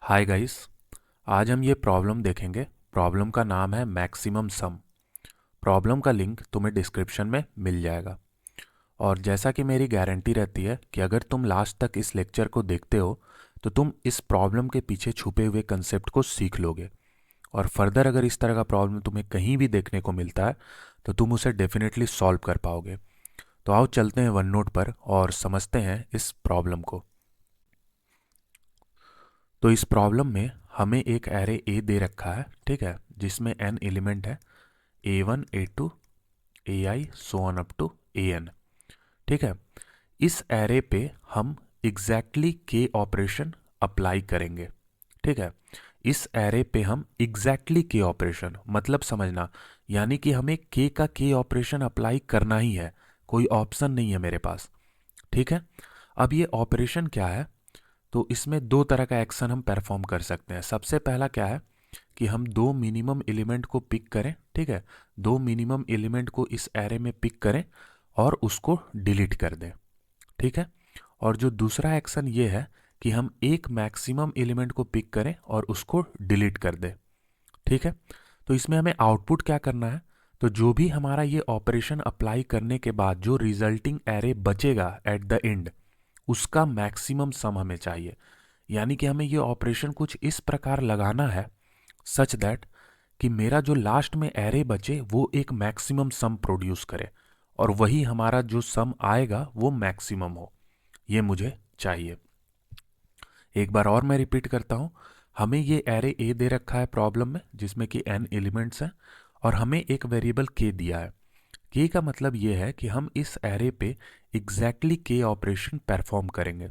Hi guys. आज हम ये प्रॉब्लम देखेंगे। प्रॉब्लम का नाम है मैक्सिमम सम। प्रॉब्लम का लिंक तुम्हें डिस्क्रिप्शन में मिल जाएगा। और जैसा कि मेरी गारंटी रहती है कि अगर तुम लास्ट तक इस लेक्चर को देखते हो तो तुम इस प्रॉब्लम के पीछे छुपे हुए कंसेप्ट को सीख लोगे। और फर्दर अगर इस तरह का प्रॉब्लम तुम्हें कहीं भी देखने को मिलता है तो तुम उसे डेफिनेटली सॉल्व कर पाओगे। तो आओ चलते हैं वन नोट पर और समझते हैं इस प्रॉब्लम को। तो इस प्रॉब्लम में हमें एक एरे ए दे रखा है, ठीक है, जिसमें n एलिमेंट है a1 a2 ai so on up to an। ठीक है, इस एरे पे हम एग्जैक्टली के ऑपरेशन अप्लाई करेंगे। ठीक है, इस एरे पे हम एग्जैक्टली के ऑपरेशन मतलब समझना, यानी कि हमें के का के ऑपरेशन अप्लाई करना ही है, कोई ऑप्शन नहीं है मेरे पास। ठीक है, अब ये ऑपरेशन क्या है, तो इसमें दो तरह का एक्शन हम परफॉर्म कर सकते हैं। सबसे पहला क्या है कि हम दो मिनिमम एलिमेंट को पिक करें। ठीक है, दो मिनिमम एलिमेंट को इस एरे में पिक करें और उसको डिलीट कर दें। ठीक है, और जो दूसरा एक्शन ये है कि हम एक मैक्सिमम एलिमेंट को पिक करें और उसको डिलीट कर दें। ठीक है, तो इसमें हमें आउटपुट क्या करना है, तो जो भी हमारा ये ऑपरेशन अप्लाई करने के बाद जो रिजल्टिंग एरे बचेगा एट द एंड, उसका मैक्सिमम सम हमें चाहिए। यानी कि हमें ये ऑपरेशन कुछ इस प्रकार लगाना है सच दैट कि मेरा जो लास्ट में एरे बचे वो एक मैक्सिमम सम प्रोड्यूस करे और वही हमारा जो सम आएगा वो मैक्सिमम हो, ये मुझे चाहिए। एक बार और मैं रिपीट करता हूँ। हमें ये एरे ए दे रखा है प्रॉब्लम में, जिसमें कि n एलिमेंट्स हैं और हमें एक वेरिएबल k दिया है। k का मतलब ये है कि हम इस एरे पे एग्जैक्टली k ऑपरेशन परफॉर्म करेंगे।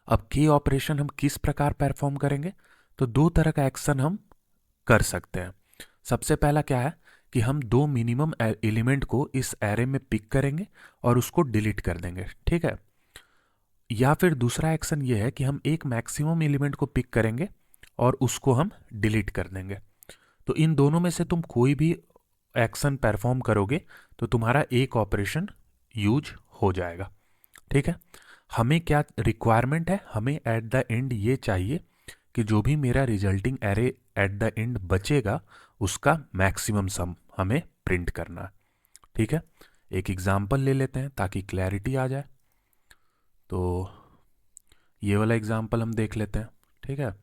अब के ऑपरेशन हम किस प्रकार परफॉर्म करेंगे, तो दो तरह का एक्शन हम कर सकते हैं। सबसे पहला क्या है कि हम दो मिनिमम एलिमेंट को इस एरे में पिक करेंगे और उसको डिलीट कर देंगे। ठीक है, या फिर दूसरा एक्शन ये है कि हम एक मैक्सिमम एलिमेंट को पिक करेंगे और उसको हम डिलीट कर देंगे। तो इन दोनों में से तुम कोई भी एक्शन परफॉर्म करोगे तो तुम्हारा एक ऑपरेशन यूज हो जाएगा। ठीक है, हमें क्या रिक्वायरमेंट है, हमें एट द एंड ये चाहिए कि जो भी मेरा resulting array at the end बचेगा उसका मैक्सिमम सम हमें प्रिंट करना है। ठीक है, एक एग्जांपल ले लेते हैं ताकि क्लैरिटी आ जाए। तो ये वाला एग्जांपल हम देख लेते हैं। ठीक है,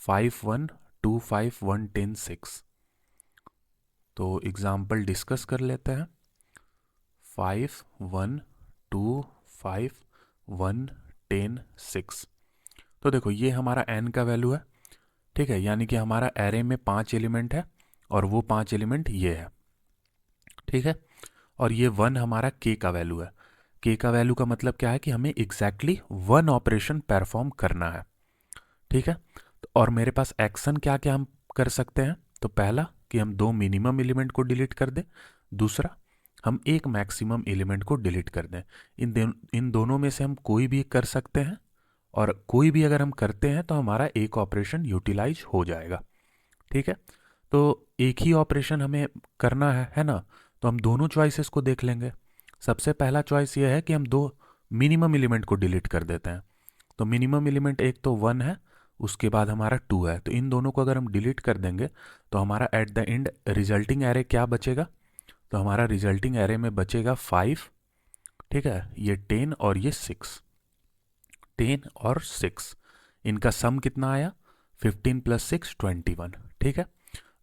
5 1 2 5 1 10 6। तो एग्जांपल डिस्कस कर लेते हैं। 5 1 2 5 1 10 6। तो देखो ये हमारा n का वैल्यू है। ठीक है, यानी कि हमारा एरे में 5 एलिमेंट है और वो 5 एलिमेंट ये है। ठीक है, और ये 1 हमारा k का वैल्यू है। k का वैल्यू का मतलब क्या है कि हमें एग्जैक्टली वन ऑपरेशन परफॉर्म करना है। ठीक है, तो और मेरे पास एक्शन क्या क्या हम कर सकते हैं, तो पहला कि हम दो मिनिमम एलिमेंट को डिलीट कर दें, दूसरा हम एक मैक्सिमम एलिमेंट को डिलीट कर दें। इन दोनों में से हम कोई भी कर सकते हैं और कोई भी अगर हम करते हैं तो हमारा एक ऑपरेशन यूटिलाइज हो जाएगा। ठीक है, तो एक ही ऑपरेशन हमें करना है ना, तो हम दोनों चॉइसेस को देख लेंगे। सबसे पहला चॉइस ये है कि हम दो मिनिमम एलिमेंट को डिलीट कर देते हैं। तो मिनिमम एलिमेंट एक तो 1 है, उसके बाद हमारा 2 है, तो इन दोनों को अगर हम डिलीट कर देंगे तो हमारा at the end resulting array क्या बचेगा, तो हमारा रिजल्टिंग एरे में बचेगा 5। ठीक है, ये 10 और ये 6, 10 और 6, इनका सम कितना आया, 15 प्लस 6 21। ठीक है,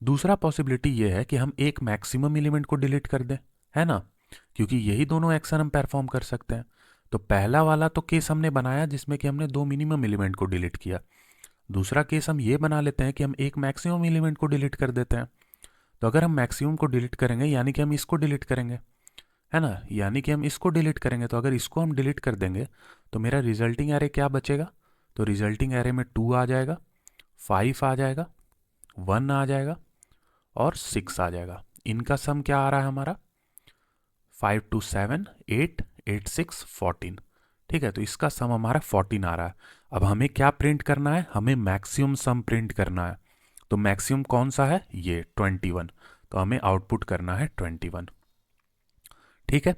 दूसरा पॉसिबिलिटी ये है कि हम एक मैक्सिमम एलिमेंट को डिलीट कर दें, है ना, क्योंकि यही दोनों एक्शन हम परफॉर्म कर सकते हैं। तो पहला वाला तो केस हमने बनाया जिसमें कि हमने दो मिनिमम एलिमेंट को डिलीट किया। दूसरा केस हम ये बना लेते हैं कि हम एक मैक्सिमम एलिमेंट को डिलीट कर देते हैं। तो अगर हम मैक्सिमम को डिलीट करेंगे यानी कि हम इसको डिलीट करेंगे, है ना, यानी कि हम इसको डिलीट करेंगे, तो अगर इसको हम डिलीट कर देंगे तो मेरा रिजल्टिंग एरे क्या बचेगा, तो रिजल्टिंग एरे में 2 आ जाएगा, 5 आ जाएगा, 1 आ जाएगा और 6 आ जाएगा। इनका सम क्या आ रहा है हमारा, 5 2 7 8 8 6 14। ठीक है, तो इसका सम हमारा 14 आ रहा है। अब हमें क्या प्रिंट करना है, हमें मैक्सिमम सम प्रिंट करना है। तो मैक्सिमम कौन सा है, ये 21, तो हमें आउटपुट करना है 21। ठीक है,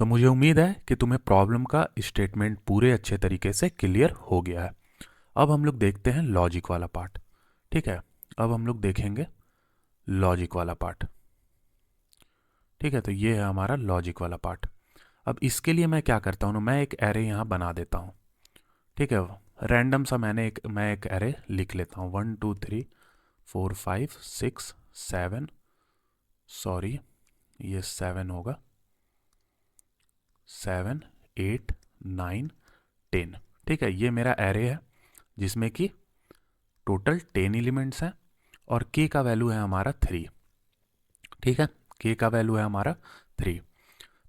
तो मुझे उम्मीद है कि तुम्हें प्रॉब्लम का स्टेटमेंट पूरे अच्छे तरीके से क्लियर हो गया है। अब हम लोग देखते हैं लॉजिक वाला पार्ट। ठीक है, अब हम लोग देखेंगे लॉजिक वाला पार्ट। ठीक है, तो ये है हमारा लॉजिक वाला पार्ट। अब इसके लिए मैं क्या करता हूँ ना, मैं एक एरे यहाँ बना देता हूँ। ठीक है, रैंडम सा मैं एक एरे लिख लेता हूँ 1 2 3 4 5 6 7, सॉरी ये 7 होगा, 7 8 9 10। ठीक है, ये मेरा एरे है जिसमें कि टोटल 10 एलिमेंट्स हैं और k का वैल्यू है हमारा 3। ठीक है, k का वैल्यू है हमारा 3।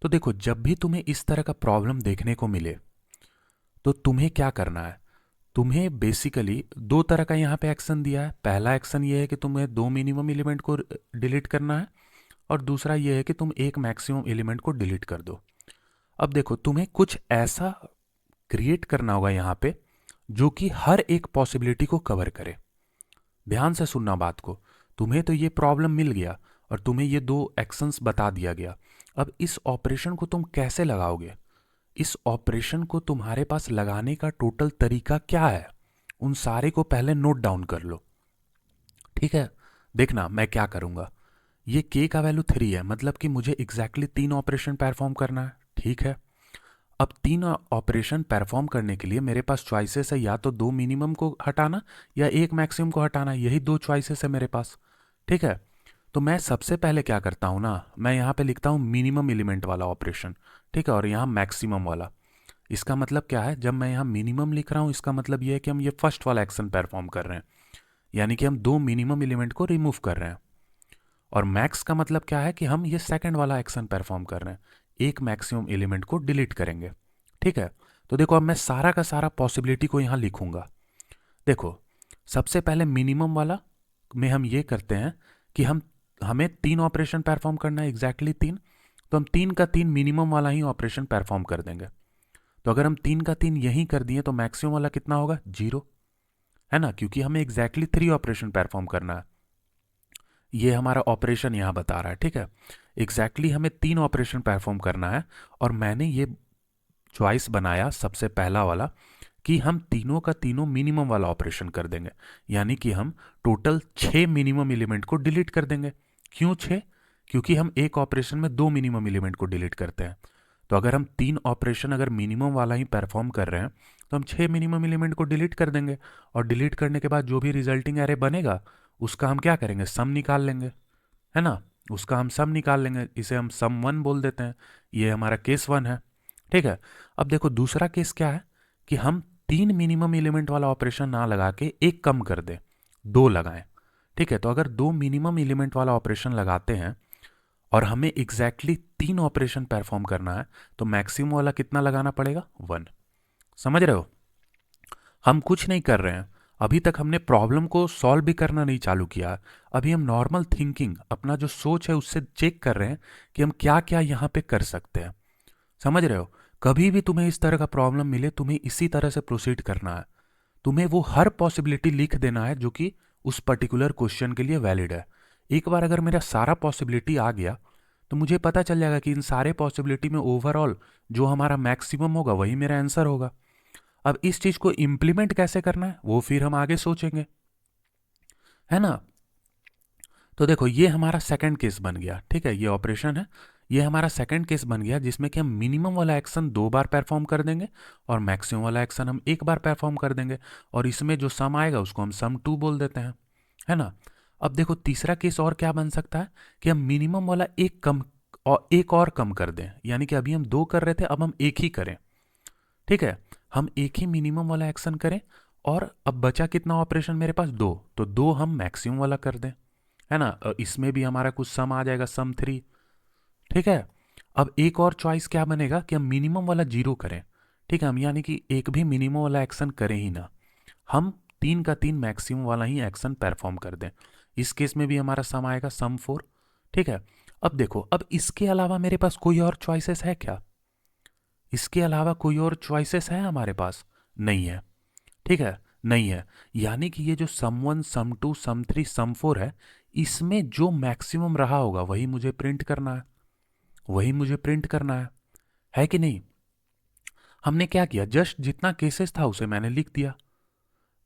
तो देखो, जब भी तुम्हें इस तरह का प्रॉब्लम देखने को मिले तो तुम्हें क्या करना है, तुम्हें बेसिकली दो तरह का यहाँ पे एक्शन दिया है। पहला एक्शन ये है कि तुम्हें दो मिनिमम एलिमेंट को डिलीट करना है और दूसरा ये है कि तुम एक मैक्सिमम एलिमेंट को डिलीट कर दो। अब देखो, तुम्हें कुछ ऐसा क्रिएट करना होगा यहाँ पे जो कि हर एक पॉसिबिलिटी को कवर करे। ध्यान से सुनना बात को। तुम्हें तो ये प्रॉब्लम मिल गया और तुम्हें ये दो एक्शंस बता दिया गया। अब इस ऑपरेशन को तुम कैसे लगाओगे, इस ऑपरेशन को तुम्हारे पास लगाने का टोटल तरीका क्या है, उन सारे को पहले नोट डाउन कर लो। ठीक है, देखना मैं क्या करूंगा। ये k का वैल्यू 3 है, मतलब कि मुझे एग्जैक्टली 3 ऑपरेशन परफॉर्म करना है। ठीक है, अब 3 ऑपरेशन परफॉर्म करने के लिए मेरे पास चॉइसेस है, या तो दो मिनिमम को हटाना या एक मैक्सिमम को हटाना, यही दो चॉइसेस है मेरे पास। ठीक है, तो मैं सबसे पहले क्या करता हूँ ना, मैं यहाँ पे लिखता हूँ मिनिमम एलिमेंट वाला ऑपरेशन। ठीक है, और यहाँ मैक्सिमम वाला। इसका मतलब क्या है, जब मैं यहाँ मिनिमम लिख रहा हूँ इसका मतलब ये है कि हम ये फर्स्ट वाला एक्शन परफॉर्म कर रहे हैं, यानी कि हम दो मिनिमम एलिमेंट को रिमूव कर रहे हैं। और मैक्स का मतलब क्या है कि हम ये सेकंड वाला एक्शन परफॉर्म कर रहे हैं, एक मैक्सिमम एलिमेंट को डिलीट करेंगे। ठीक है, तो देखो अब मैं सारा का सारा पॉसिबिलिटी को यहाँ लिखूंगा। देखो, सबसे पहले मिनिमम वाला में हम ये करते हैं कि हमें 3 ऑपरेशन परफॉर्म करना है, एग्जैक्टली 3। तो हम 3 का 3 मिनिमम वाला ही ऑपरेशन परफॉर्म कर देंगे। तो अगर हम 3 का 3 यहीं कर दिए तो मैक्सिमम वाला कितना होगा, 0, है ना, क्योंकि हमें एग्जैक्टली 3 ऑपरेशन परफॉर्म करना है। ये हमारा ऑपरेशन यहाँ बता रहा है। ठीक है, एग्जैक्टली हमें 3 ऑपरेशन परफॉर्म करना है और मैंने ये चॉइस बनाया सबसे पहला वाला कि हम तीनों का तीनों मिनिमम वाला ऑपरेशन कर देंगे, यानी कि हम टोटल 6 मिनिमम एलिमेंट को डिलीट कर देंगे। क्यों 6? क्योंकि हम एक ऑपरेशन में दो मिनिमम एलिमेंट को डिलीट करते हैं। तो अगर हम 3 ऑपरेशन अगर मिनिमम वाला ही परफॉर्म कर रहे हैं तो हम 6 मिनिमम एलिमेंट को डिलीट कर देंगे और डिलीट करने के बाद जो भी रिजल्टिंग एरे बनेगा उसका हम क्या करेंगे, सम निकाल लेंगे, है ना, उसका हम सम निकाल लेंगे। इसे हम सम 1 बोल देते हैं। ये हमारा केस 1 है। ठीक है, अब देखो दूसरा केस क्या है कि हम 3 मिनिमम एलिमेंट वाला ऑपरेशन ना लगा के एक कम कर दें, 2 लगाएं। ठीक है, तो अगर 2 मिनिमम एलिमेंट वाला ऑपरेशन लगाते हैं और हमें एग्जैक्टली 3 ऑपरेशन परफॉर्म करना है तो मैक्सिमम वाला कितना लगाना पड़ेगा, 1। समझ रहे हो? हम कुछ नहीं कर रहे हैं, अभी तक हमने प्रॉब्लम को सॉल्व भी करना नहीं चालू किया। अभी हम नॉर्मल थिंकिंग, अपना जो सोच है उससे चेक कर रहे हैं कि हम क्या क्या यहाँ पे कर सकते हैं। समझ रहे हो? कभी भी तुम्हें इस तरह का प्रॉब्लम मिले तुम्हें इसी तरह से प्रोसीड करना है। तुम्हें वो हर पॉसिबिलिटी लिख देना है जो कि उस पर्टिकुलर क्वेश्चन के लिए वैलिड है। एक बार अगर मेरा सारा पॉसिबिलिटी आ गया तो मुझे पता चल जाएगा कि इन सारे पॉसिबिलिटी में ओवरऑल जो हमारा मैक्सिमम होगा वही मेरा आंसर होगा। अब इस चीज को इम्प्लीमेंट कैसे करना है वो फिर हम आगे सोचेंगे, है ना। तो देखो ये हमारा सेकंड केस बन गया। ठीक है, ये ऑपरेशन है, ये हमारा सेकंड केस बन गया जिसमें कि हम मिनिमम वाला एक्शन 2 बार परफॉर्म कर देंगे और मैक्सिमम वाला एक्शन हम एक बार परफॉर्म कर देंगे और इसमें जो सम आएगा उसको हम सम 2 बोल देते हैं, है ना। अब देखो तीसरा केस और क्या बन सकता है कि हम मिनिमम वाला एक और कम कर दें, यानी कि अभी हम 2 कर रहे थे अब हम एक ही करें। ठीक है, हम एक ही मिनिमम वाला एक्शन करें और अब बचा कितना ऑपरेशन मेरे पास, 2, तो 2 हम मैक्सिमम वाला कर दें, है ना। इसमें भी हमारा कुछ सम आ जाएगा, सम 3। ठीक है, अब एक और चॉइस क्या बनेगा कि हम मिनिमम वाला 0 करें। ठीक है, हम यानी कि एक भी मिनिमम वाला एक्शन करें ही ना, हम 3 का 3 मैक्सिमम वाला ही एक्शन परफॉर्म कर दें। इस केस में भी हमारा सम आएगा, सम 4। ठीक है, अब देखो, अब इसके अलावा मेरे पास कोई और चॉइसेस है क्या? इसके अलावा कोई और चॉइसेस है हमारे पास? नहीं है। ठीक है, नहीं है, यानी कि ये जो सम 1 सम 2 सम 3 सम 4 है, इसमें जो मैक्सिमम रहा होगा वही मुझे प्रिंट करना है, वही मुझे प्रिंट करना है कि नहीं। हमने क्या किया, जस्ट जितना केसेस था उसे मैंने लिख दिया।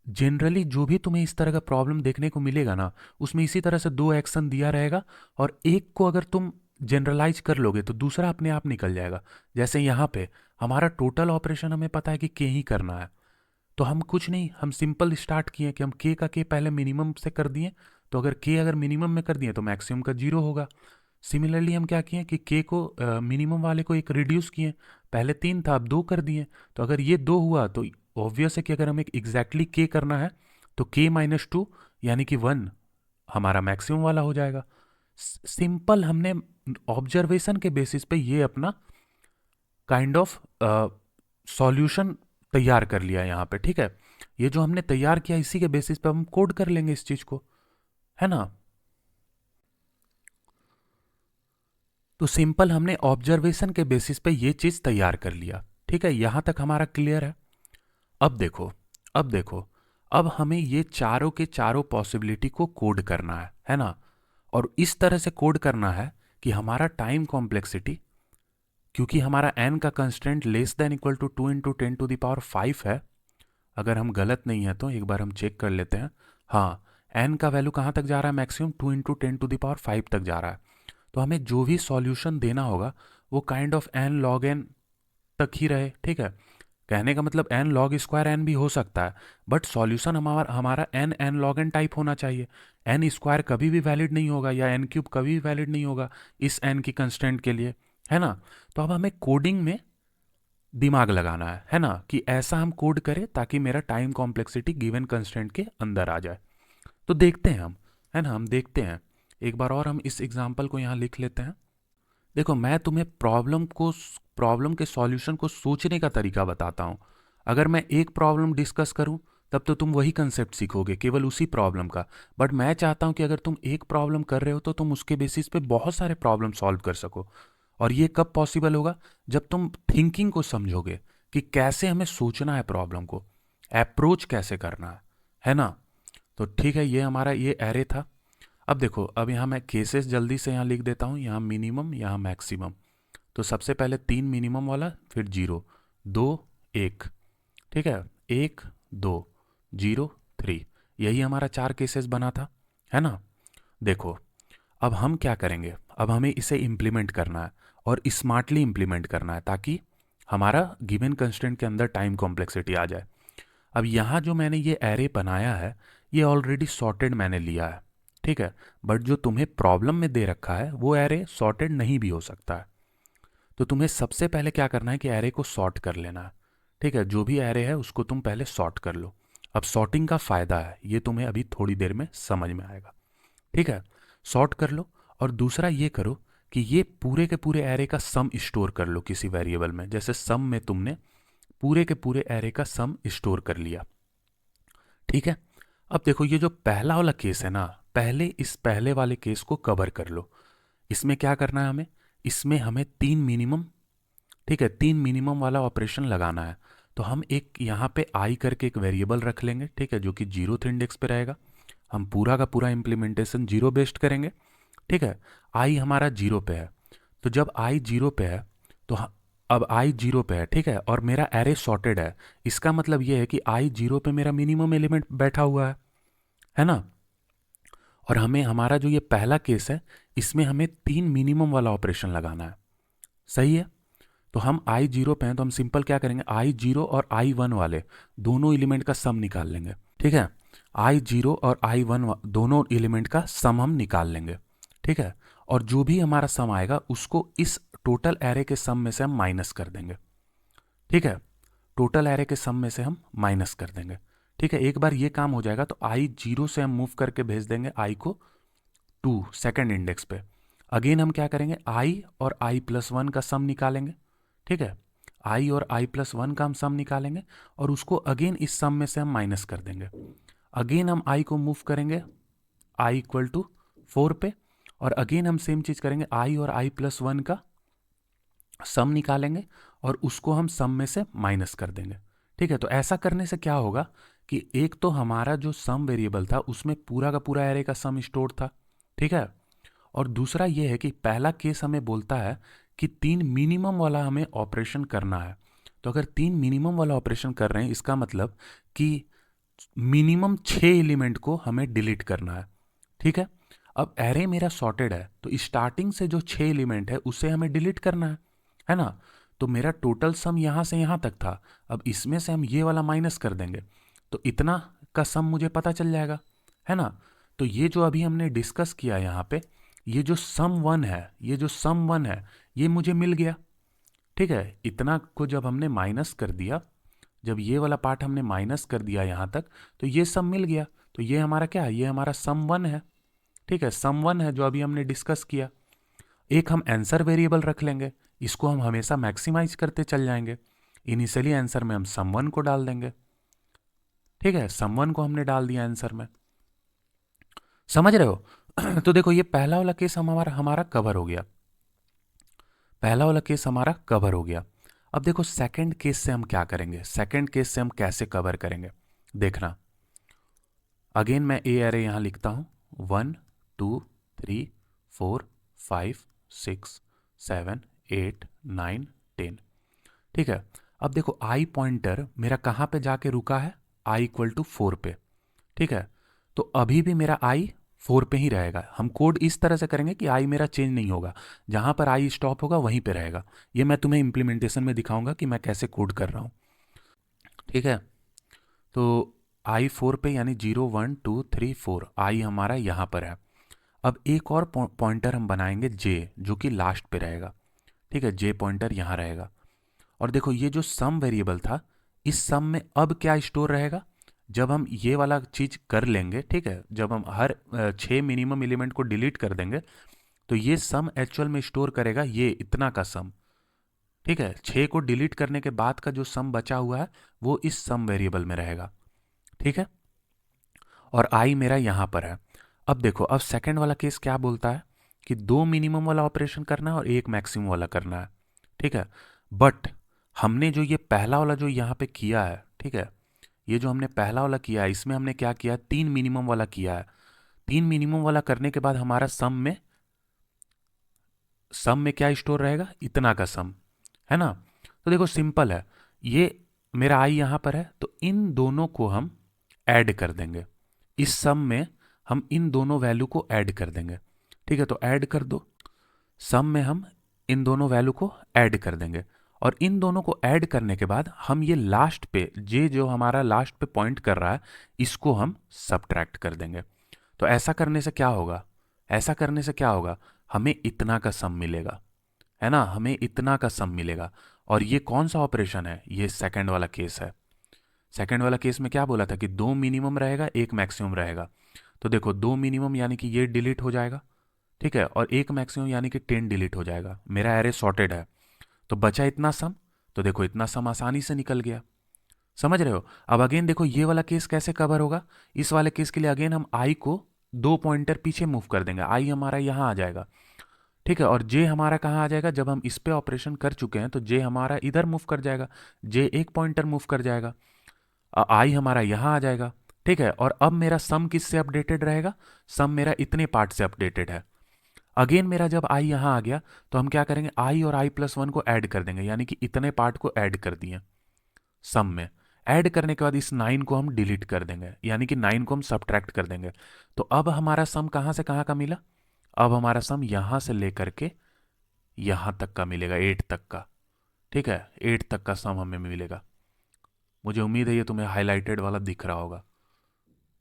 जनरली जो भी तुम्हें इस तरह का प्रॉब्लम देखने को मिलेगा ना, उसमें इसी तरह से दो एक्शन दिया रहेगा, और एक को अगर तुम जनरलाइज कर लोगे तो दूसरा अपने आप निकल जाएगा। जैसे यहाँ पे हमारा टोटल ऑपरेशन हमें पता है कि के ही करना है, तो हम कुछ नहीं, हम सिंपल स्टार्ट किए कि हम के का के पहले मिनिमम से कर दिए, तो अगर के अगर मिनिमम में कर दिए तो मैक्सिमम का जीरो होगा। सिमिलरली हम क्या किए कि के को मिनिमम वाले को एक रिड्यूस किए, पहले तीन था अब दो कर दिए, तो अगर ये दो हुआ तो ऑब्वियस है कि अगर हमें एग्जैक्टली के करना है तो के माइनस टू यानी कि वन हमारा मैक्सिमम वाला हो जाएगा। सिंपल हमने ऑब्जर्वेशन के बेसिस पे ये अपना काइंड ऑफ सॉल्यूशन तैयार कर लिया यहाँ पे, ठीक है। ये जो हमने तैयार किया इसी के बेसिस पे हम कोड कर लेंगे इस चीज को, है ना। तो सिंपल हमने ऑब्जर्वेशन के बेसिस पे ये चीज तैयार कर लिया, ठीक है। यहां तक हमारा क्लियर है। अब देखो, अब देखो, अब हमें ये चारों के चारों पॉसिबिलिटी को कोड करना है ना। और इस तरह से कोड करना है कि हमारा टाइम कॉम्प्लेक्सिटी, क्योंकि हमारा n का constant less than equal to 2 × 10⁵ है। अगर हम गलत नहीं है तो एक बार हम चेक कर लेते हैं। हाँ, n का वैल्यू कहाँ तक जा रहा है, मैक्सिमम 2 × 10⁵ तक जा रहा है। तो हमें जो भी सॉल्यूशन देना होगा वो kind of n log n तक ही रहे, ठीक है। कहने का मतलब n log स्क्वायर n भी हो सकता है, बट सॉल्यूशन हमारा n log n टाइप होना चाहिए। n स्क्वायर कभी भी वैलिड नहीं होगा या n क्यूब कभी भी वैलिड नहीं होगा इस n की कंस्टेंट के लिए, है ना। तो अब हमें कोडिंग में दिमाग लगाना है ना, कि ऐसा हम कोड करें ताकि मेरा टाइम कॉम्प्लेक्सिटी गिवन कंस्टेंट के अंदर आ जाए। तो देखते हैं हम, है ना, हम देखते हैं एक बार और हम इस एग्जाम्पल को यहाँ लिख लेते हैं। देखो, मैं तुम्हें प्रॉब्लम के सॉल्यूशन को सोचने का तरीका बताता हूँ। अगर मैं एक प्रॉब्लम डिस्कस करूँ तब तो तुम वही कंसेप्ट सीखोगे केवल उसी प्रॉब्लम का, बट मैं चाहता हूँ कि अगर तुम एक प्रॉब्लम कर रहे हो तो तुम उसके बेसिस पे बहुत सारे प्रॉब्लम सॉल्व कर सको। और ये कब पॉसिबल होगा, जब तुम थिंकिंग को समझोगे कि कैसे हमें सोचना है, प्रॉब्लम को अप्रोच कैसे करना है ना। तो ठीक है, ये हमारा ये एरे था। अब देखो, अब यहाँ मैं केसेस जल्दी से यहाँ लिख देता हूँ, यहाँ मिनिमम यहाँ मैक्सिमम। तो सबसे पहले तीन मिनिमम वाला, फिर जीरो, दो, एक, ठीक है, एक, दो, जीरो, थ्री, यही हमारा चार केसेस बना था, है ना। देखो, अब हम क्या करेंगे, अब हमें इसे इम्प्लीमेंट करना है और स्मार्टली इम्प्लीमेंट करना है ताकि हमारा गिवन कंस्टेंट के अंदर टाइम कॉम्प्लेक्सिटी आ जाए। अब यहाँ जो मैंने ये एरे बनाया है ये ऑलरेडी सॉर्टेड मैंने लिया है, ठीक है। बट जो तुम्हें प्रॉब्लम में दे रखा है वो एरे सॉर्टेड नहीं भी हो सकता है। तो तुम्हें सबसे पहले क्या करना है कि एरे को सॉर्ट कर लेना है, ठीक है। जो भी एरे है उसको तुम पहले सॉर्ट कर लो। अब सॉर्टिंग का फायदा है ये तुम्हें अभी थोड़ी देर में समझ में आएगा, ठीक है। सॉर्ट कर लो, और दूसरा ये करो कि ये पूरे के पूरे एरे का सम स्टोर कर लो किसी वेरिएबल में। जैसे सम में तुमने पूरे के पूरे एरे का सम स्टोर कर लिया, ठीक है। अब देखो, ये जो पहला वाला केस है ना, पहले इस पहले वाले केस को कवर कर लो। इसमें क्या करना है हमें, इसमें हमें तीन मिनिमम, ठीक है, तीन मिनिमम वाला ऑपरेशन लगाना है। तो हम एक यहाँ पे आई करके एक वेरिएबल रख लेंगे, ठीक है, जो कि जीरोथ इंडेक्स पे रहेगा। हम पूरा का पूरा इम्प्लीमेंटेशन जीरो बेस्ड करेंगे, ठीक है। आई हमारा जीरो पे है, तो जब आई जीरो पे है तो अब आई जीरो पे है, ठीक है, और मेरा एरे सॉर्टेड है। इसका मतलब ये है कि आई जीरो पे मेरा मिनिमम एलिमेंट बैठा हुआ है ना। और हमें हमारा जो ये पहला केस है इसमें हमें तीन मिनिमम वाला ऑपरेशन लगाना है, सही है। तो हम आई जीरो पे हैं तो हम सिंपल क्या करेंगे, आई जीरो और आई वन वाले दोनों एलिमेंट का सम निकाल लेंगे, ठीक है। आई जीरो और आई वन दोनों एलिमेंट का सम हम निकाल लेंगे, ठीक है। और जो भी हमारा सम आएगा उसको इस टोटल एरे के सम में से हम माइनस कर देंगे, ठीक है। टोटल एरे के सम में से हम माइनस कर देंगे, ठीक है। एक बार ये काम हो जाएगा तो आई जीरो से हम मूव करके भेज देंगे आई को टू सेकेंड इंडेक्स पे। अगेन हम क्या करेंगे, आई और आई प्लस वन का सम निकालेंगे, ठीक है। आई और आई प्लस वन का हम सम निकालेंगे और उसको अगेन इस सम में से हम माइनस कर देंगे। अगेन हम आई को मूव करेंगे आई इक्वल टू फोर पे, और अगेन हम सेम चीज करेंगे, आई और आई प्लस वन का सम निकालेंगे और उसको हम सम में से माइनस कर देंगे, ठीक है। तो ऐसा करने से क्या होगा कि एक तो हमारा जो सम वेरिएबल था उसमें पूरा का पूरा एरे का सम स्टोर था, ठीक है। और दूसरा ये है कि पहला केस हमें बोलता है कि तीन मिनिमम वाला हमें ऑपरेशन करना है। तो अगर तीन मिनिमम वाला ऑपरेशन कर रहे हैं इसका मतलब कि मिनिमम 6 एलिमेंट को हमें डिलीट करना है, ठीक है। अब एरे मेरा सॉर्टेड है तो स्टार्टिंग से जो 6 एलिमेंट है उसे हमें डिलीट करना है ना। तो मेरा टोटल सम यहाँ से यहाँ तक था, अब इसमें से हम ये वाला माइनस कर देंगे तो इतना का सम मुझे पता चल जाएगा, है ना। तो ये जो अभी हमने डिस्कस किया यहाँ पे, ये जो सम वन है, ये जो सम वन है, ये मुझे मिल गया, ठीक है। इतना को जब हमने माइनस कर दिया, जब ये वाला पार्ट हमने माइनस कर दिया यहाँ तक, तो ये सम मिल गया। तो ये हमारा क्या है, ये हमारा सम वन है, ठीक है। सम वन है जो अभी हमने डिस्कस किया। एक हम आंसर वेरिएबल रख लेंगे, इसको हम हमेशा मैक्सिमाइज करते चल जाएंगे। इनिशियली आंसर में हम सम वन को डाल देंगे, ठीक है। सम वन को हमने डाल दिया आंसर में, समझ रहे हो। तो देखो ये पहला वाला केस हमारा हमारा कवर हो गया, पहला वाला केस हमारा कवर हो गया। अब देखो सेकंड केस से हम क्या करेंगे, सेकंड केस से हम कैसे कवर करेंगे देखना। अगेन मैं ए एरे यहां लिखता हूं, 1 2 3 4 5 6 7 8 9 10, ठीक है। अब देखो आई पॉइंटर मेरा कहां पे जाके रुका है, आई इक्वल टू 4 पे, ठीक है। तो अभी भी मेरा आई 4 पे ही रहेगा। हम कोड इस तरह से करेंगे कि आई मेरा चेंज नहीं होगा, जहां पर आई स्टॉप होगा वहीं पे रहेगा। ये मैं तुम्हें इंप्लीमेंटेशन में दिखाऊंगा कि मैं कैसे कोड कर रहा हूं, ठीक है। तो आई 4 पे यानी 0 1 2 3 4 आई हमारा यहाँ पर है। अब एक और पॉइंटर हम बनाएंगे जे, जो कि लास्ट पे रहेगा, ठीक है। जे पॉइंटर यहाँ रहेगा। और देखो ये जो सम वेरिएबल था, इस सम में अब क्या स्टोर रहेगा, जब हम ये वाला चीज कर लेंगे, ठीक है, जब हम हर 6 मिनिमम एलिमेंट को डिलीट कर देंगे तो ये सम एक्चुअल में स्टोर करेगा ये इतना का सम, ठीक है। 6 को डिलीट करने के बाद का जो सम बचा हुआ है वो इस सम वेरिएबल में रहेगा, ठीक है। और आई मेरा यहां पर है। अब देखो अब सेकंड वाला केस क्या बोलता है कि 2 मिनिमम वाला ऑपरेशन करना है और 1 मैक्सिमम वाला करना है, ठीक है। बट हमने जो ये पहला वाला जो यहाँ पे किया है, ठीक है, ये जो हमने पहला वाला किया है इसमें हमने क्या किया है, 3 मिनिमम वाला किया है। 3 मिनिमम वाला करने के बाद हमारा सम में क्या स्टोर रहेगा, इतना का सम, है ना। तो देखो सिंपल है, ये मेरा आई यहां पर है तो इन दोनों को हम ऐड कर देंगे, इस सम में हम इन दोनों वैल्यू को ऐड कर देंगे, ठीक है। तो ऐड कर दो, सम में हम इन दोनों वैल्यू को ऐड कर देंगे। और इन दोनों को ऐड करने के बाद हम ये लास्ट पे, जे जो हमारा लास्ट पे पॉइंट कर रहा है, इसको हम सब्ट्रैक्ट कर देंगे। तो ऐसा करने से क्या होगा, ऐसा करने से क्या होगा, हमें इतना का सम मिलेगा, है ना, हमें इतना का सम मिलेगा। और ये कौन सा ऑपरेशन है, ये सेकंड वाला केस है। सेकंड वाला केस में क्या बोला था कि 2 मिनिमम रहेगा 1 मैक्सिमम रहेगा। तो देखो 2 मिनिमम यानी कि ये डिलीट हो जाएगा, ठीक है, और 1 मैक्सिमम यानी कि 10 डिलीट हो जाएगा। मेरा एरे सॉर्टेड है तो बचा इतना सम, तो देखो इतना सम आसानी से निकल गया, समझ रहे हो। अब अगेन देखो ये वाला केस कैसे कवर होगा, इस वाले केस के लिए अगेन हम आई को 2 पॉइंटर पीछे मूव कर देंगे, आई हमारा यहाँ आ जाएगा, ठीक है। और जे हमारा कहाँ आ जाएगा, जब हम इस पे ऑपरेशन कर चुके हैं तो जे हमारा इधर मूव कर जाएगा, जे 1 पॉइंटर मूव कर जाएगा, आई हमारा यहाँ आ जाएगा, ठीक है। और अब मेरा सम किससे अपडेटेड रहेगा, सम मेरा इतने पार्ट से अपडेटेड है। अगेन मेरा जब आई यहाँ आ गया तो हम क्या करेंगे, आई और आई प्लस 1 को ऐड कर देंगे, यानी कि इतने पार्ट को ऐड कर दिए सम में। ऐड करने के बाद इस 9 को हम डिलीट कर देंगे, यानी कि 9 को हम सब्ट्रैक्ट कर देंगे। तो अब हमारा सम कहाँ से कहाँ का मिला, अब हमारा सम यहाँ से लेकर के यहाँ तक का मिलेगा, 8 तक का, ठीक है। 8 तक का सम हमें मिलेगा। मुझे उम्मीद है ये तुम्हें हाईलाइटेड वाला दिख रहा होगा,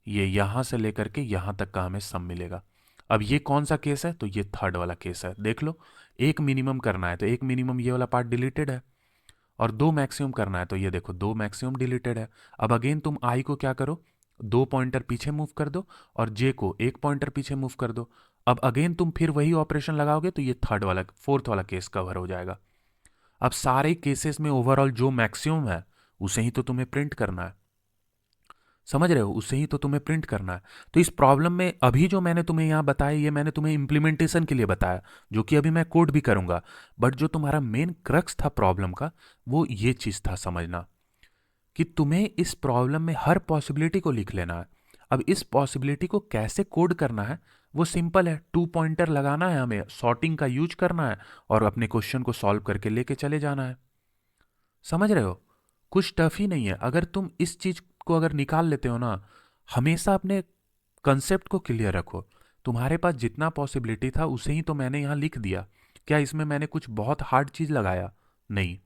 ये यहाँ से लेकर के यहाँ तक का हमें सम मिलेगा। अब ये कौन सा केस है, तो ये थर्ड वाला केस है। देख लो, 1 मिनिमम करना है तो 1 मिनिमम ये वाला पार्ट डिलीटेड है, और 2 मैक्सिमम करना है तो ये देखो 2 मैक्सिमम डिलीटेड है। अब अगेन तुम आई को क्या करो, 2 पॉइंटर पीछे मूव कर दो और जे को 1 पॉइंटर पीछे मूव कर दो। अब अगेन तुम फिर वही ऑपरेशन लगाओगे तो ये फोर्थ वाला केस कवर हो जाएगा। अब सारे केसेस में ओवरऑल जो मैक्सिमम है उसे ही तो तुम्हें प्रिंट करना है, समझ रहे हो, उसे ही तो तुम्हें प्रिंट करना है। तो इस प्रॉब्लम में अभी जो मैंने तुम्हें यहाँ बताया, ये मैंने तुम्हें इंप्लीमेंटेशन के लिए बताया, जो कि अभी मैं कोड भी करूंगा। बट जो तुम्हारा मेन क्रक्स था प्रॉब्लम का, वो ये चीज था समझना कि तुम्हें इस प्रॉब्लम में हर पॉसिबिलिटी को लिख लेना है। अब इस पॉसिबिलिटी को कैसे कोड करना है, वो सिंपल है, 2 पॉइंटर लगाना है, हमें सॉर्टिंग का यूज करना है और अपने क्वेश्चन को सॉल्व करके लेके चले जाना है। समझ रहे हो, कुछ टफ ही नहीं है। अगर तुम इस चीज को अगर निकाल लेते हो ना, हमेशा अपने कंसेप्ट को क्लियर रखो। तुम्हारे पास जितना पॉसिबिलिटी था उसे ही तो मैंने यहाँ लिख दिया। क्या इसमें मैंने कुछ बहुत हार्ड चीज़ लगाया? नहीं,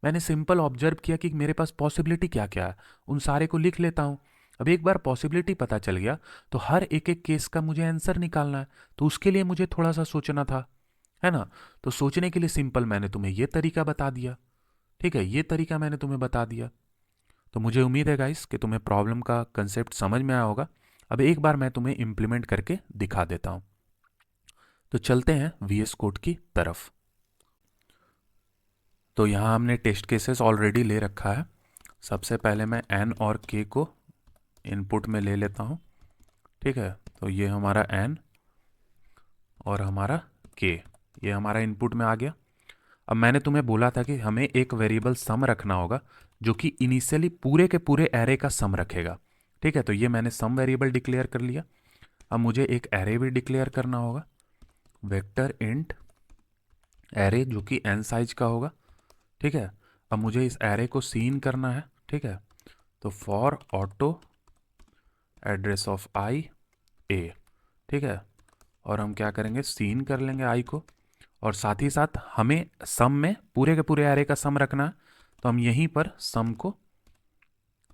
मैंने सिंपल ऑब्जर्व किया कि मेरे पास पॉसिबिलिटी क्या क्या है, उन सारे को लिख लेता हूँ। अब एक बार पॉसिबिलिटी पता चल गया तो हर एक एक केस का मुझे आंसर निकालना है, तो उसके लिए मुझे थोड़ा सा सोचना था, है ना। तो सोचने के लिए सिंपल मैंने तुम्हें ये तरीका बता दिया, ठीक है, ये तरीका मैंने तुम्हें बता दिया। तो मुझे उम्मीद है गाइस कि तुम्हें प्रॉब्लम का कंसेप्ट समझ में आया होगा। अब एक बार मैं तुम्हें इम्प्लीमेंट करके दिखा देता हूँ। तो चलते हैं VS कोड की तरफ। तो यहाँ हमने टेस्ट केसेस ऑलरेडी ले रखा है। सबसे पहले मैं n और k को इनपुट में ले लेता हूँ, ठीक है। तो ये हमारा n और हमारा k, ये हमारा इनपुट में आ गया। अब मैंने तुम्हें बोला था कि हमें एक वेरिएबल सम रखना होगा जो कि इनिशियली पूरे के पूरे एरे का सम रखेगा, ठीक है। तो ये मैंने सम वेरिएबल डिक्लेयर कर लिया। अब मुझे एक एरे भी डिक्लेयर करना होगा, वेक्टर इंट एरे, जो कि n साइज का होगा, ठीक है। अब मुझे इस एरे को सीन करना है, ठीक है। तो फॉर ऑटो एड्रेस ऑफ आई ए, ठीक है। और हम क्या करेंगे, सीन कर लेंगे आई को, और साथ ही साथ हमें सम में पूरे के पूरे एरे का सम रखना है, तो हम यहीं पर सम को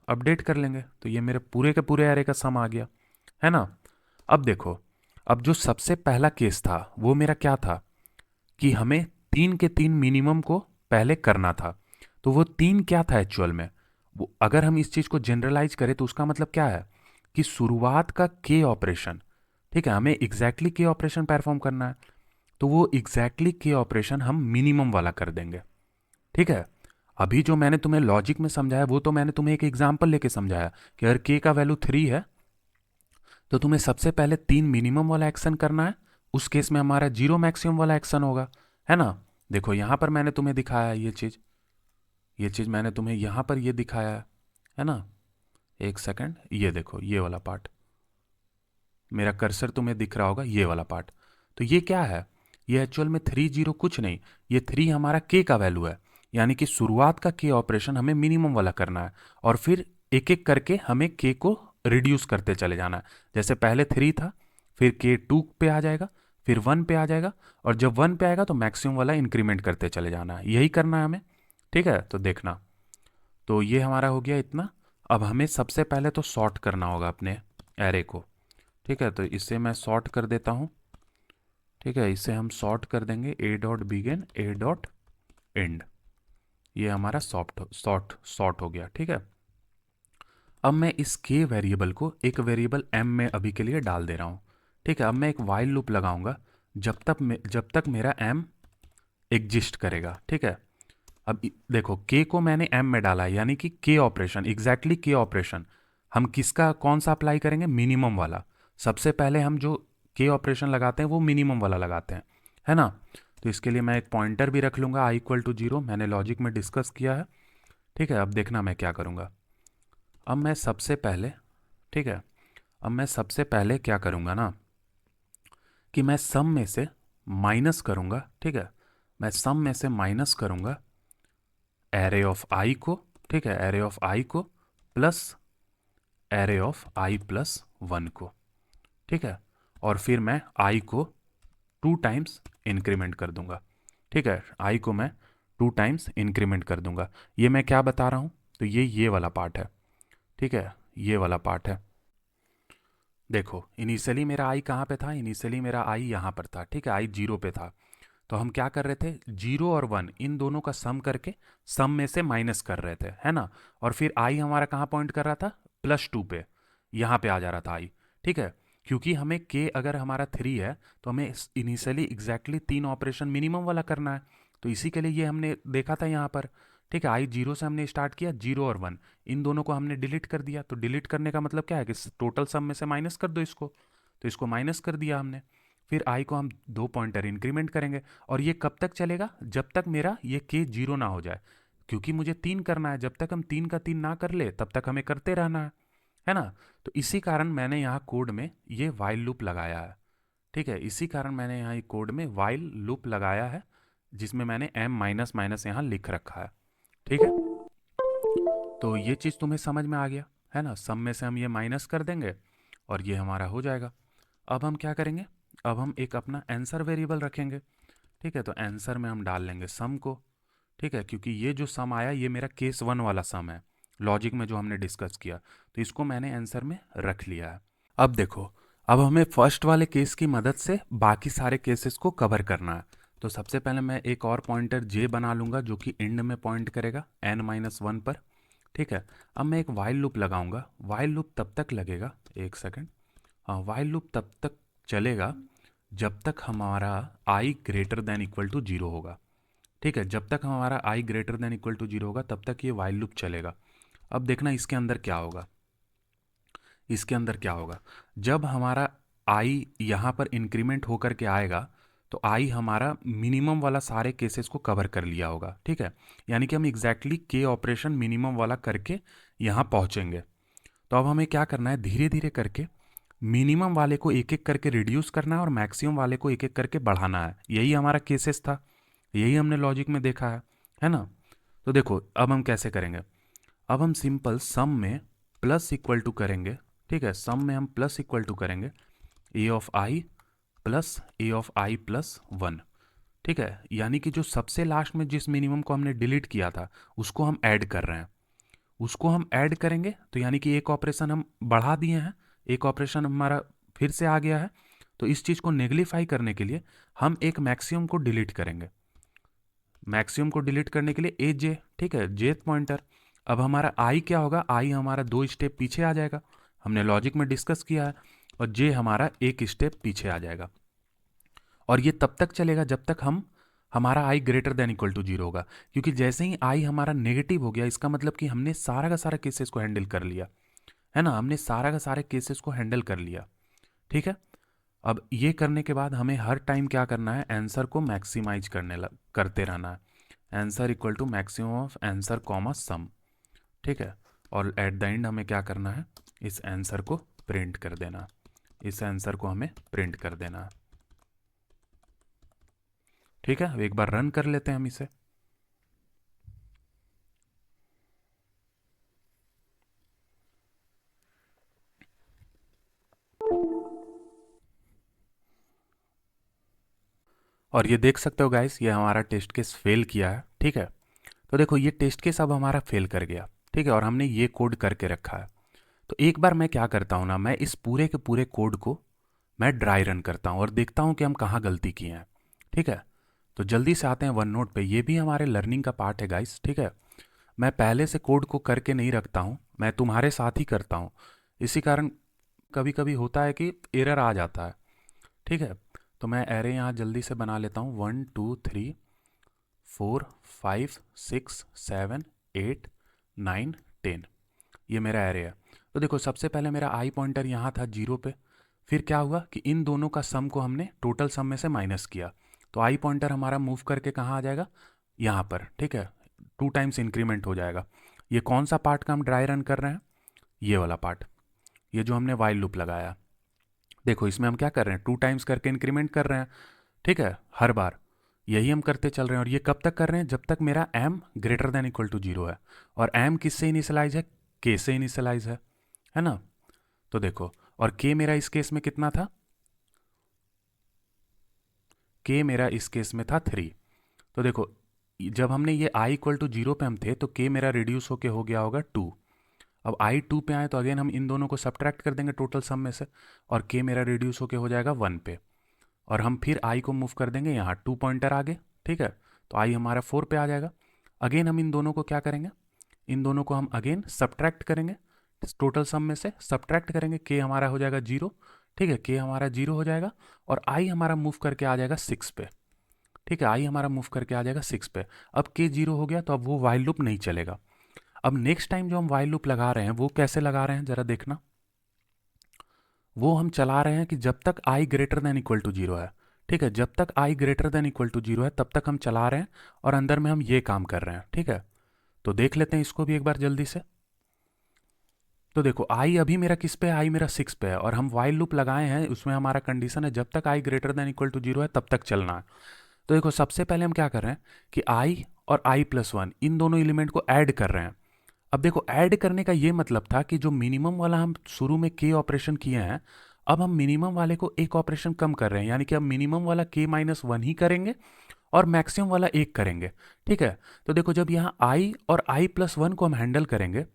अपडेट कर लेंगे। तो ये मेरे पूरे के पूरे एरे का सम आ गया, है ना। अब देखो, अब जो सबसे पहला केस था वो मेरा क्या था कि हमें 3 के 3 मिनिमम को पहले करना था। तो वो 3 क्या था एक्चुअल में, वो अगर हम इस चीज़ को जनरलाइज करें तो उसका मतलब क्या है कि शुरुआत का के ऑपरेशन, ठीक है, हमें एग्जैक्टली के ऑपरेशन परफॉर्म करना है, तो वो एग्जैक्टली के ऑपरेशन हम मिनिमम वाला कर देंगे, ठीक है। अभी जो मैंने तुम्हें लॉजिक में समझाया वो तो मैंने तुम्हें एक एग्जाम्पल लेके समझाया कि अगर के का वैल्यू 3 है तो तुम्हें सबसे पहले 3 मिनिमम वाला एक्शन करना है। उस केस में हमारा 0 मैक्सिमम वाला एक्शन होगा, है ना। देखो यहाँ पर मैंने तुम्हें दिखाया ये चीज़ मैंने तुम्हें यहाँ पर ये दिखाया है ना। एक सेकंड, ये देखो ये वाला पार्ट, मेरा कर्सर तुम्हें दिख रहा होगा, ये वाला पार्ट। तो ये क्या है, ये एक्चुअल में 3 0 कुछ नहीं, ये 3 हमारा के का वैल्यू है, यानी कि शुरुआत का के ऑपरेशन हमें मिनिमम वाला करना है, और फिर एक एक करके हमें के को रिड्यूस करते चले जाना है। जैसे पहले 3 था, फिर के 2 पे आ जाएगा, फिर 1 पे आ जाएगा, और जब 1 पे आएगा तो मैक्सिमम वाला इंक्रीमेंट करते चले जाना है, यही करना है हमें, ठीक है। तो देखना, तो ये हमारा हो गया इतना। अब हमें सबसे पहले तो सॉर्ट करना होगा अपने एरे को, ठीक है। तो इसे मैं सॉर्ट कर देता हूँ, ठीक है। इसे हम सॉर्ट कर देंगे ए dot begin A dot and, ये हमारा सॉर्ट हो गया, ठीक है। अब मैं इस के वेरिएबल को एक वेरिएबल m में अभी के लिए डाल दे रहा हूँ, ठीक है। अब मैं एक वाइल लूप लगाऊंगा जब तक मेरा m एग्जिस्ट करेगा, ठीक है। अब देखो k को मैंने m में डाला है, यानी कि के ऑपरेशन, एग्जैक्टली के ऑपरेशन हम किसका कौन सा अप्लाई करेंगे, मिनिमम वाला। सबसे पहले हम जो के ऑपरेशन लगाते हैं वो मिनिमम वाला लगाते हैं, है ना। तो इसके लिए मैं एक पॉइंटर भी रख लूंगा i=0, मैंने लॉजिक में डिस्कस किया है, ठीक है। अब देखना मैं क्या करूँगा। अब मैं सबसे पहले, ठीक है, अब मैं सबसे पहले क्या करूँगा ना कि मैं सम में से माइनस करूँगा, ठीक है। मैं सम में से माइनस करूँगा एरे ऑफ आई को, ठीक है, एरे ऑफ आई को plus array of i plus 1 को, ठीक है। और फिर मैं आई को 2 टाइम्स इंक्रीमेंट कर दूंगा, ठीक है। आई को मैं 2 टाइम्स इंक्रीमेंट कर दूंगा। ये मैं क्या बता रहा हूँ, तो ये वाला पार्ट है, ठीक है, ये वाला पार्ट है। देखो इनिशियली मेरा आई कहाँ पे था, इनिशियली मेरा आई यहाँ पर था, ठीक है, आई 0 पे था। तो हम क्या कर रहे थे, 0 और 1 इन दोनों का सम करके सम में से माइनस कर रहे थे, है ना। और फिर आई हमारा कहाँ पॉइंट कर रहा था, +2 पे, यहाँ पे आ जा रहा था आई, ठीक है। क्योंकि हमें के अगर हमारा 3 है तो हमें इनिशियली एग्जैक्टली 3 ऑपरेशन मिनिमम वाला करना है, तो इसी के लिए ये हमने देखा था यहाँ पर, ठीक है। आई 0 से हमने स्टार्ट किया, 0 और 1 इन दोनों को हमने डिलीट कर दिया। तो डिलीट करने का मतलब क्या है कि टोटल सम में से माइनस कर दो इसको, तो इसको माइनस कर दिया हमने। फिर आई को हम 2 पॉइंटर इंक्रीमेंट करेंगे, और ये कब तक चलेगा, जब तक मेरा ये के 0 ना हो जाए, क्योंकि मुझे 3 करना है, जब तक हम 3 का 3 ना कर ले तब तक हमें करते रहना है ना। तो इसी कारण मैंने यहाँ कोड में ये वाइल लूप लगाया है, ठीक है। इसी कारण मैंने यहाँ ये कोड में वाइल लूप लगाया है, जिसमें मैंने m माइनस माइनस यहाँ लिख रखा है, ठीक है। तो ये चीज़ तुम्हें समझ में आ गया। है ना, सम में से हम ये माइनस कर देंगे और ये हमारा हो जाएगा। अब हम क्या करेंगे, अब हम एक अपना आंसर वेरिएबल रखेंगे। ठीक है, तो आंसर में हम डाल लेंगे सम को। ठीक है, क्योंकि ये जो सम आया ये मेरा केस 1 वाला सम है, लॉजिक में जो हमने डिस्कस किया, तो इसको मैंने आंसर में रख लिया है। अब देखो, अब हमें फर्स्ट वाले केस की मदद से बाकी सारे केसेस को कवर करना है। तो सबसे पहले मैं एक और पॉइंटर जे बना लूँगा जो कि एंड में पॉइंट करेगा n-1 पर। ठीक है, अब मैं एक वाइल लूप लगाऊंगा। वाइल लूप तब तक लगेगा, एक सेकेंड, हाँ, वाइल लूप तब तक चलेगा जब तक हमारा i greater than equal to 0 होगा। ठीक है, जब तक हमारा i greater than equal to 0 होगा तब तक ये वाइल लूप चलेगा। अब देखना इसके अंदर क्या होगा, इसके अंदर क्या होगा, जब हमारा i यहाँ पर इंक्रीमेंट होकर के आएगा तो i हमारा मिनिमम वाला सारे केसेस को कवर कर लिया होगा। ठीक है, यानी कि हम एग्जैक्टली के ऑपरेशन मिनिमम वाला करके यहाँ पहुँचेंगे। तो अब हमें क्या करना है, धीरे धीरे करके मिनिमम वाले को एक एक करके रिड्यूस करना है और मैक्सिमम वाले को एक एक करके बढ़ाना है। यही हमारा केसेस था, यही हमने लॉजिक में देखा है ना। तो देखो अब हम कैसे करेंगे, अब हम सिंपल सम में प्लस इक्वल टू करेंगे। ठीक है, सम में हम प्लस इक्वल टू करेंगे a of i plus a of i plus 1। ठीक है, यानी कि जो सबसे लास्ट में जिस मिनिमम को हमने डिलीट किया था उसको हम ऐड कर रहे हैं, उसको हम ऐड करेंगे। तो यानी कि एक ऑपरेशन हम बढ़ा दिए हैं, एक ऑपरेशन हमारा फिर से आ गया है। तो इस चीज़ को नेगलीफाई करने के लिए हम एक मैक्सिमम को डिलीट करेंगे। मैक्सिमम को डिलीट करने के लिए ए जे, ठीक है, जेथ पॉइंटर। अब हमारा आई क्या होगा, आई हमारा 2 स्टेप पीछे आ जाएगा, हमने लॉजिक में डिस्कस किया है, और जे हमारा 1 स्टेप पीछे आ जाएगा। और ये तब तक चलेगा जब तक हमारा आई ग्रेटर देन इक्वल टू 0 होगा, क्योंकि जैसे ही आई हमारा नेगेटिव हो गया इसका मतलब कि हमने सारा का सारा केसेस को हैंडल कर लिया है ना, हमने सारा का सारे केसेस को हैंडल कर लिया। ठीक है, अब ये करने के बाद हमें हर टाइम क्या करना है, आंसर को मैक्सिमाइज करते रहना है। Answer equal to maximum of answer comma sum. ठीक है, और एट द एंड हमें क्या करना है, इस आंसर को प्रिंट कर देना, इस आंसर को हमें प्रिंट कर देना है। ठीक है, एक बार रन कर लेते हैं हम इसे। और ये देख सकते हो गाइस, ये हमारा टेस्ट केस फेल किया है। ठीक है, तो देखो ये टेस्ट केस अब हमारा फेल कर गया। ठीक है, और हमने ये कोड करके रखा है। तो एक बार मैं क्या करता हूँ ना, मैं इस पूरे के पूरे कोड को मैं ड्राई रन करता हूँ और देखता हूँ कि हम कहाँ गलती किए हैं। ठीक है, तो जल्दी से आते हैं वन नोट पे, ये भी हमारे लर्निंग का पार्ट है गाइस। ठीक है, मैं पहले से कोड को करके नहीं रखता हूँ, मैं तुम्हारे साथ ही करता हूँ, इसी कारण कभी कभी होता है कि एरर आ जाता है। ठीक है, तो मैं एरे यहाँ जल्दी से बना लेता हूँ, 1 2 3 4 5 6 7 8 9 10, ये मेरा एरे है। तो देखो सबसे पहले मेरा आई पॉइंटर यहाँ था 0 पे, फिर क्या हुआ कि इन दोनों का सम को हमने टोटल सम में से माइनस किया, तो आई पॉइंटर हमारा मूव करके कहाँ आ जाएगा, यहाँ पर। ठीक है, 2 टाइम्स इंक्रीमेंट हो जाएगा। ये कौन सा पार्ट का हम ड्राई रन कर रहे हैं, ये वाला पार्ट, ये जो हमने वाइल लूप लगाया। देखो इसमें हम क्या कर रहे हैं, 2 टाइम्स करके इंक्रीमेंट कर रहे हैं। ठीक है, हर बार यही हम करते चल रहे हैं, और ये कब तक कर रहे हैं, जब तक मेरा m greater than equal to 0 है। और m किससे इनिशियलाइज है, k से इनिशियलाइज है ना। तो देखो, और k मेरा इस केस में कितना था, k मेरा इस केस में था 3। तो देखो जब हमने ये i इक्वल टू 0 पे हम थे तो k मेरा रिड्यूस होके हो गया होगा 2। अब i 2 पे आए तो अगेन हम इन दोनों को सब्ट्रैक्ट कर देंगे टोटल सम में से, और k मेरा रिड्यूस होके हो जाएगा 1 पे, और हम फिर i को मूव कर देंगे यहाँ 2 पॉइंटर आगे। ठीक है, तो i हमारा 4 पे आ जाएगा। अगेन हम इन दोनों को क्या करेंगे, इन दोनों को हम अगेन सब्ट्रैक्ट करेंगे, टोटल सम में से सब्ट्रैक्ट करेंगे, k हमारा हो जाएगा 0। ठीक है, k हमारा 0 हो जाएगा, और i हमारा मूव करके आ जाएगा 6 पे। ठीक है, i हमारा मूव करके आ जाएगा 6 पे। अब k 0 हो गया तो अब वो वाइल लूप नहीं चलेगा। अब नेक्स्ट टाइम जो हम वाइल लूप लगा रहे हैं वो कैसे लगा रहे हैं जरा देखना, वो हम चला रहे हैं कि जब तक i greater than equal to 0 है। ठीक है, जब तक i greater than equal to 0 है तब तक हम चला रहे हैं, और अंदर में हम ये काम कर रहे हैं। ठीक है, तो देख लेते हैं इसको भी एक बार जल्दी से। तो देखो i अभी मेरा किस पे है, i मेरा 6 पे है, और हम वाइल लूप लगाए हैं उसमें हमारा कंडीशन है जब तक i greater than equal to 0 है तब तक चलना है। तो देखो सबसे पहले हम क्या कर रहे हैं कि i और i प्लस 1 इन दोनों एलिमेंट को ऐड कर रहे हैं। अब देखो ऐड करने का ये मतलब था कि जो मिनिमम वाला हम शुरू में के ऑपरेशन किए हैं, अब हम मिनिमम वाले को एक ऑपरेशन कम कर रहे हैं, यानी कि अब मिनिमम वाला के माइनस वन ही करेंगे और मैक्सिमम वाला एक करेंगे। ठीक है, तो देखो जब यहाँ आई और आई प्लस वन को हम हैंडल करेंगे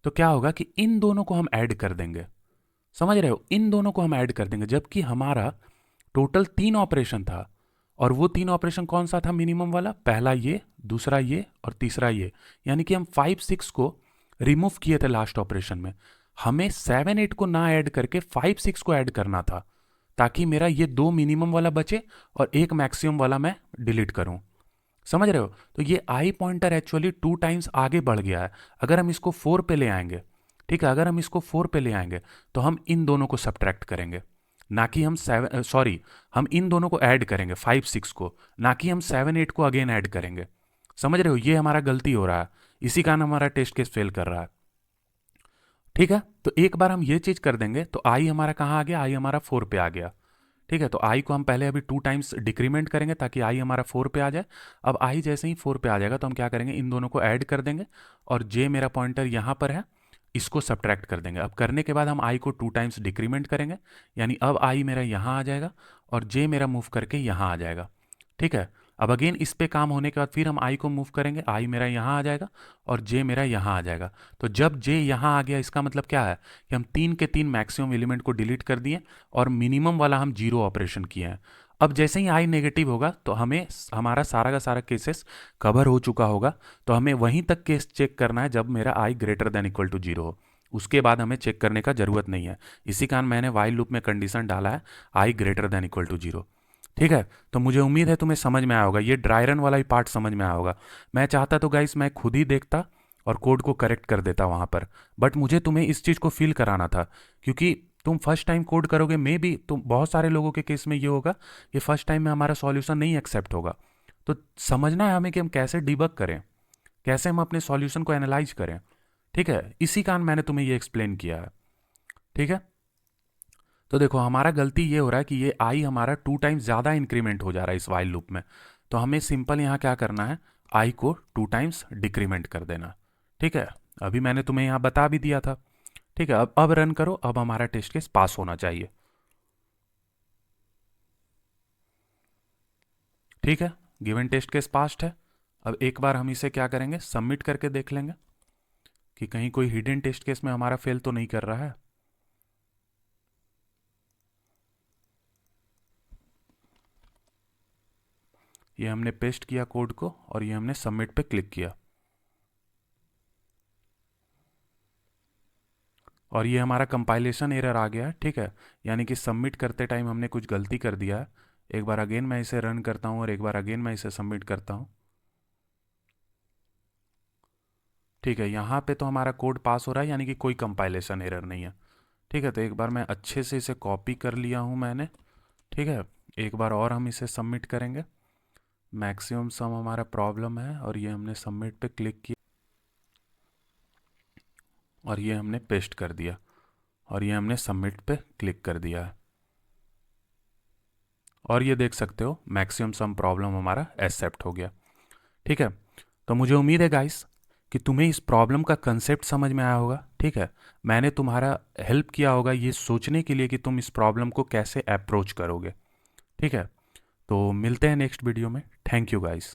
तो क्या होगा कि इन दोनों को हम ऐड कर देंगे। समझ रहे हो, इन दोनों को हम ऐड कर देंगे, जबकि हमारा टोटल 3 ऑपरेशन था और वो 3 ऑपरेशन कौन सा था मिनिमम वाला, पहला ये, दूसरा ये और तीसरा ये, यानी कि हम 5 6 को रिमूव किए थे लास्ट ऑपरेशन में। हमें 7 8 को ना ऐड करके 5 6 को ऐड करना था, ताकि मेरा ये 2 मिनिमम वाला बचे और एक मैक्सिमम वाला मैं डिलीट करूं। समझ रहे हो, तो ये आई पॉइंटर एक्चुअली 2 टाइम्स आगे बढ़ गया है। अगर हम इसको 4 पे ले आएंगे, ठीक है, अगर हम इसको 4 पे ले आएंगे तो हम इन दोनों को सब्ट्रैक्ट करेंगे, ना कि हम हम इन दोनों को ऐड करेंगे 5 6 को, ना कि हम 7 8 को अगेन ऐड करेंगे। समझ रहे हो, ये हमारा गलती हो रहा है, इसी कारण हमारा टेस्ट केस फेल कर रहा है। ठीक है, तो एक बार हम ये चीज कर देंगे तो आई हमारा कहाँ आ गया, आई हमारा 4 पे आ गया। ठीक है, तो आई को हम पहले अभी 2 टाइम्स डिक्रीमेंट करेंगे ताकि आई हमारा 4 पे आ जाए। अब आई जैसे ही 4 पे आ जाएगा तो हम क्या करेंगे, इन दोनों को ऐड कर देंगे और जे मेरा पॉइंटर यहाँ पर है, इसको सब्ट्रैक्ट कर देंगे। अब करने के बाद हम आई को 2 टाइम्स डिक्रीमेंट करेंगे, यानी अब आई मेरा यहाँ आ जाएगा और जे मेरा मूव करके यहाँ आ जाएगा। ठीक है, अब अगेन इस पे काम होने के बाद फिर हम आई को मूव करेंगे, आई मेरा यहाँ आ जाएगा और जे मेरा यहाँ आ जाएगा। तो जब जे यहाँ आ गया इसका मतलब क्या है कि हम 3 के 3 मैक्सिमम एलिमेंट को डिलीट कर दिए और मिनिमम वाला हम जीरो ऑपरेशन किए हैं। अब जैसे ही आई नेगेटिव होगा तो हमें हमारा सारा का सारा केसेस कवर हो चुका होगा, तो हमें वहीं तक केस चेक करना है जब मेरा i greater than equal to zero हो। उसके बाद हमें चेक करने का जरूरत नहीं है। इसी कारण मैंने वाइल लूप में कंडीशन डाला है i greater than equal to zero. ठीक है, तो मुझे उम्मीद है तुम्हें समझ में आया होगा, ये ड्राई रन वाला ही पार्ट समझ में आया होगा। मैं चाहता तो गाइस मैं खुद ही देखता और कोड को करेक्ट कर देता वहाँ पर, बट मुझे तुम्हें इस चीज़ को फील कराना था, क्योंकि तुम फर्स्ट टाइम कोड करोगे, मे बी तुम बहुत सारे लोगों के केस में ये होगा कि फर्स्ट टाइम में हमारा सॉल्यूशन नहीं एक्सेप्ट होगा। तो समझना है हमें कि हम कैसे डिबग करें, कैसे हम अपने सॉल्यूशन को एनालाइज करें। ठीक है, इसी कारण मैंने तुम्हें ये एक्सप्लेन किया है। ठीक है, तो देखो हमारा गलती ये हो रहा है कि ये आई हमारा 2 टाइम्स ज़्यादा इंक्रीमेंट हो जा रहा है इस वाइल लूप में। तो हमें सिंपल यहाँ क्या करना है, आई को 2 टाइम्स डिक्रीमेंट कर देना। ठीक है, अभी मैंने तुम्हें यहाँ बता भी दिया था। ठीक है, अब रन करो, अब हमारा टेस्ट केस पास होना चाहिए। ठीक है, गिवन टेस्ट केस पास्ड है। अब एक बार हम इसे क्या करेंगे, सबमिट करके देख लेंगे कि कहीं कोई हिडन टेस्ट केस में हमारा फेल तो नहीं कर रहा है। ये हमने पेस्ट किया कोड को और ये हमने सबमिट पे क्लिक किया और ये हमारा कंपाइलेशन एरर आ गया है। ठीक है, यानी कि सबमिट करते टाइम हमने कुछ गलती कर दिया है। एक बार अगेन मैं इसे रन करता हूँ और एक बार अगेन मैं इसे सबमिट करता हूँ। ठीक है, यहाँ पे तो हमारा कोड पास हो रहा है, यानी कि कोई कंपाइलेशन एरर नहीं है। ठीक है, तो एक बार मैं अच्छे से इसे कॉपी कर लिया हूँ मैंने। ठीक है, एक बार और हम इसे सबमिट करेंगे। मैक्सिमम सम हमारा प्रॉब्लम है और ये हमने सबमिट पे क्लिक किया और ये हमने पेस्ट कर दिया और ये हमने सबमिट पे क्लिक कर दिया है और ये देख सकते हो मैक्सिमम सम प्रॉब्लम हमारा एक्सेप्ट हो गया। ठीक है, तो मुझे उम्मीद है गाइस कि तुम्हें इस प्रॉब्लम का कंसेप्ट समझ में आया होगा। ठीक है, मैंने तुम्हारा हेल्प किया होगा ये सोचने के लिए कि तुम इस प्रॉब्लम को कैसे अप्रोच करोगे। ठीक है, तो मिलते हैं नेक्स्ट वीडियो में। Thank you guys.